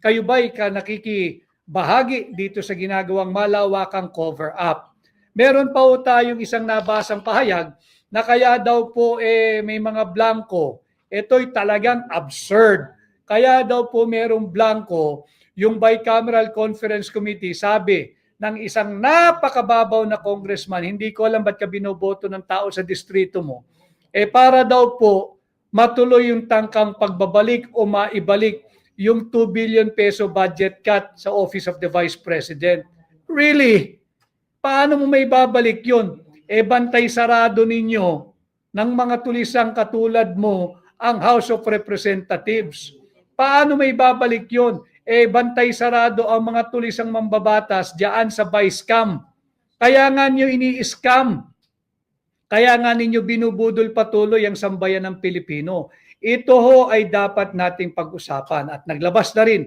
Kayo ba'y nakikibahagi dito sa ginagawang malawakang cover-up? Meron pa po tayong isang nabasang pahayag na kaya daw po may mga blanco. Ito'y talagang absurd. Kaya daw po merong blanco, yung Bicameral Conference Committee sabi ng isang napakababaw na congressman, hindi ko alam ba't ka binoboto ng tao sa distrito mo, para daw po matuloy yung tangkang pagbabalik o maibalik yung 2 billion peso budget cut sa Office of the Vice President. Really? Paano mo may babalik yun? Bantay sarado ninyo ng mga tulisang katulad mo ang House of Representatives. Paano may babalik yun? Bantay sarado ang mga tulisang mambabatas diyan sa Vice Cam. Kaya nga nyo ini-scam. Kaya nga ninyo binubudol patuloy ang sambayan ng Pilipino. Ito ho ay dapat nating pag-usapan at naglabas na rin